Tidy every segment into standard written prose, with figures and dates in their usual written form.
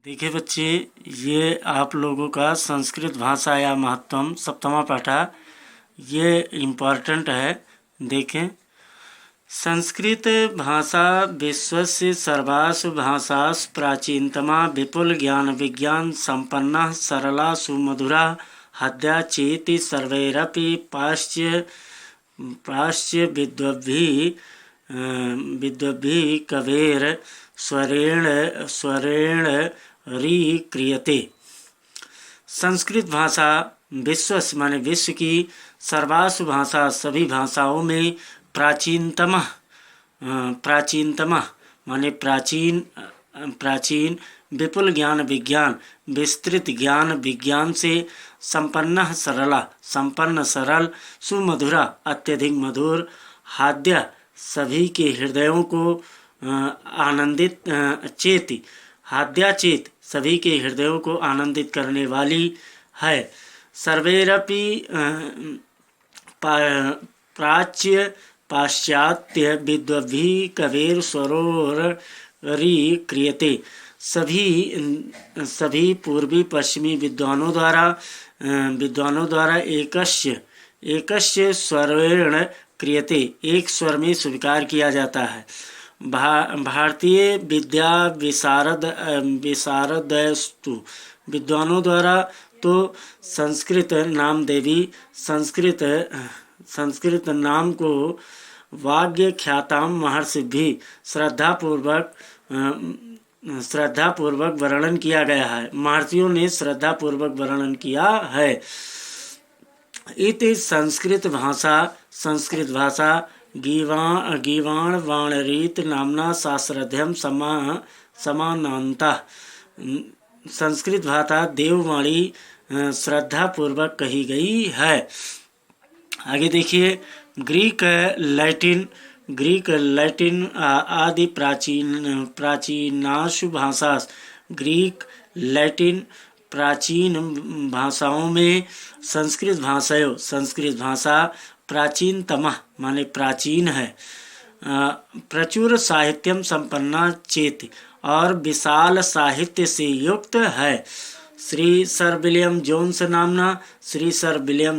देखिए बच्चे, ये आप लोगों का संस्कृत भाषा या महत्वम सप्तमा पाठा ये इम्पॉर्टेंट है। देखें, संस्कृत भाषा विश्वस्य सर्वासु भाषासु प्राचीनतमा विपुल ज्ञान विज्ञान संपन्ना सरला सुमधुरा हृदया चेति सर्वैरपि पाश्च विद्वद्भिः कवेर स्वरेण क्रियते। संस्कृत भाषा विश्व माने विश्व की सर्वासु भाषा सभी भाषाओं में प्राचीनतम माने प्राचीन विपुल ज्ञान विज्ञान विस्तृत ज्ञान विज्ञान से संपन्न सरल सुमधुरा अत्यधिक मधुर हाद्य सभी के हृदयों को आनंदित चेति हाद्याचेत सभी के हृदयों को आनंदित करने वाली है। सर्वैरपि प्राच्य पाश्चात्य विद्वद्भिः कवेर स्वरोरी क्रियते। सभी पूर्वी पश्चिमी विद्वानों द्वारा एकस्य स्वरेण क्रियते, एक स्वर में स्वीकार किया जाता है। भारतीय विद्या विशारदस्तु विद्वानों द्वारा तो संस्कृत नाम को वाग्य ख्याताम महर्षि भी श्रद्धापूर्वक वर्णन किया गया है। महर्षियों ने श्रद्धापूर्वक वर्णन किया है। इति संस्कृत भाषा गीवाण वाणरीत नामना शास्त्रध्यम समानांता। संस्कृत भाषा देववाणी श्रद्धापूर्वक कही गई है। आगे देखिए, ग्रीक लैटिन आदि प्राचीनाशु भाषा। ग्रीक लैटिन प्राचीन भाषाओं में संस्कृत भाषा प्राचीनतम माने प्राचीन है। प्रचुर साहित्यम संपन्ना चेति और विशाल साहित्य से युक्त है। श्री सर विलियम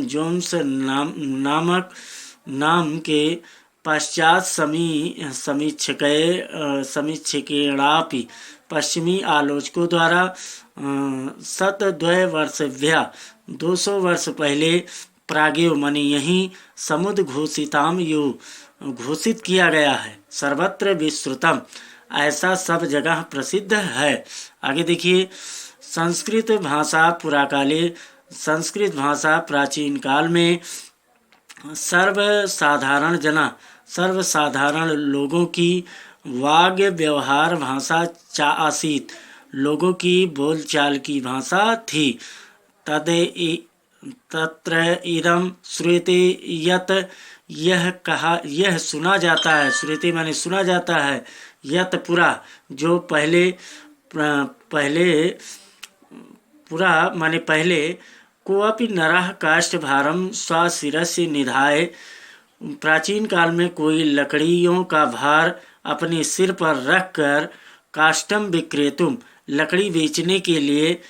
जोन्स नामक नाम के पश्चात समीक्षकेणापि पश्चिमी आलोचकों द्वारा 200 वर्ष पहले प्रागेव माने यहीं समुद्र घोषिताम घोषित किया गया है। सर्वत्र विश्रुतम ऐसा सब जगह प्रसिद्ध है। आगे देखिए, संस्कृत भाषा प्राचीन काल में सर्वसाधारण लोगों की वाग्य व्यवहार भाषा आसीत, लोगों की बोलचाल की भाषा थी। तत्र इदम श्रूयते यत यह सुना जाता है। श्रूयते माने सुना जाता है। यत पूरा जो पहले कोऽपि नरः काष्ठभारं स्वशिरसि निधाय। प्राचीन काल में कोई लकड़ियों का भार अपने सिर पर रखकर काष्ठम विक्रेतुम लकड़ी बेचने के लिए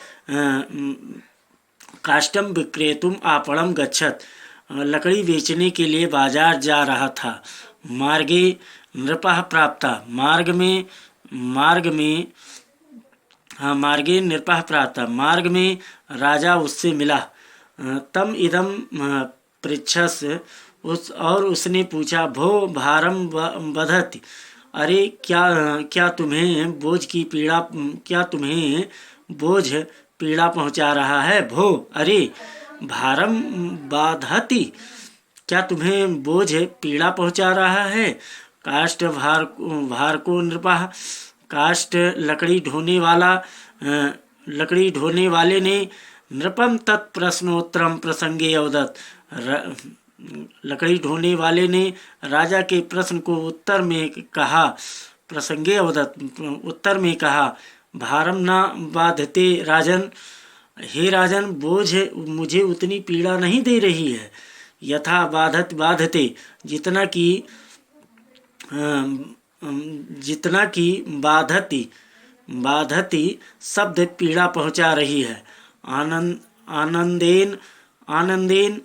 काष्ठम विक्रेतुम आपणम गच्छत लकड़ी बेचने के लिए बाजार जा रहा था। मार्गे नृपः प्राप्ता मार्गे नृपः प्राप्ता मार्ग में राजा उससे मिला। तम इदम पृच्छस और उसने पूछा, भो भारम बधति, अरे क्या तुम्हें बोझ पीड़ा पहुंचा रहा है। भो अरे, भारम बाधति, क्या तुम्हें बोझ पीड़ा पहुंचा रहा है। काष्ठ भार को नृपः, काष्ठ लकड़ी ढोने वाले ने नृपम तत्प्रश्नोत्तरम प्रसंगे अवदत, लकड़ी ढोने वाले ने राजा के प्रश्न को उत्तर में कहा, भारम न बाधते राजन, हे राजन, बोझ मुझे उतनी पीड़ा नहीं दे रही है। यथा बाधते, जितना कि बाधती बाधती शब्द पीड़ा पहुंचा रही है। आनंदेन आनंदेन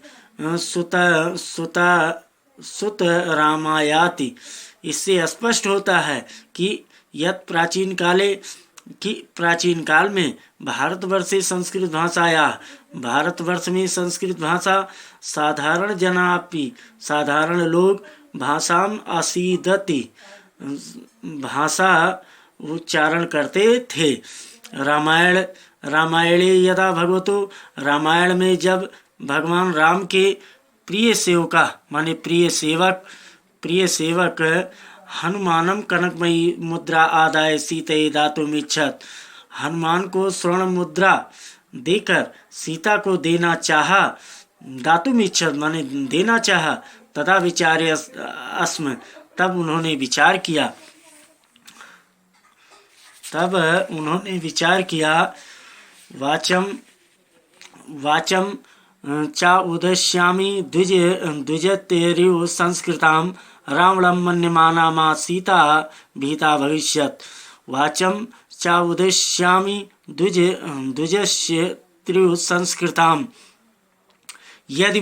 सुत रामायाति। इससे स्पष्ट होता है कि यत प्राचीन काल में भारतवर्षे संस्कृत भाषाया, भारतवर्ष में संस्कृत भाषा साधारण जनापि, साधारण लोग भाषाम आसीदति, भाषा उच्चारण करते थे। रामायणे यदा भगवतो, रामायण में जब भगवान राम के प्रिय सेवका माने प्रिय सेवक हनुमानम कनकमयी मुद्रा आदाय सीते दातुमिच्छत, हनुमान को स्वर्ण मुद्रा देकर सीता को देना चाहा, दातुमिच्छत माने देना चाहा, तथा विचार्य अस्म, तब उन्होंने विचार किया, वाचम चा उदश्यामि द्विजतेरिव संस्कृताम रावणं मन्यमाना मा सीता भीता भविष्यत्। वाचम चा उदश्यामि द्विजतेरिव संस्कृताम, यदि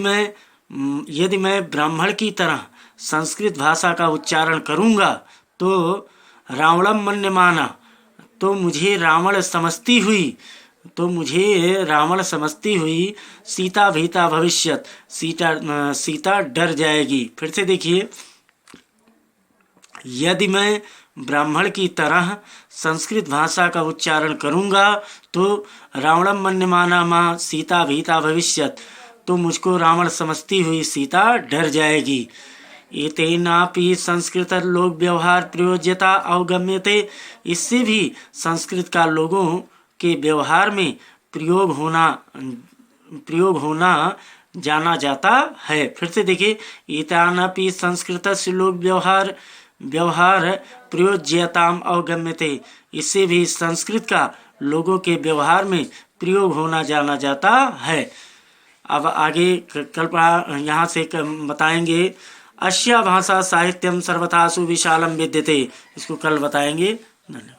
मैं ब्राह्मण की तरह संस्कृत भाषा का उच्चारण करूँगा तो रावणं मन्यमाना, तो मुझे रावण समझती हुई सीता भीता भविष्यत, सीता डर जाएगी। फिर से देखिए, यदि मैं ब्राह्मण की तरह संस्कृत भाषा का उच्चारण करूँगा तो रावणं मन्यमाना मा सीता भीता भविष्यत, तो मुझको रावण समझती हुई सीता डर जाएगी। एतेनापि संस्कृत लोक व्यवहार प्रयोज्यता अवगम्यते, इससे भी संस्कृत का लोगों के व्यवहार में प्रयोग होना जाना जाता है। फिर से देखिए, एतानपि संस्कृतस्य लोक व्यवहार प्रयोज्यताम अवगम्यते, इससे भी संस्कृत का लोगों के व्यवहार में प्रयोग होना जाना जाता है। अब आगे कल्पना यहाँ से बताएंगे, अस्या भाषा साहित्यम सर्वथा सुविशालम विद्यते, इसको कल बताएंगे। धन्यवाद।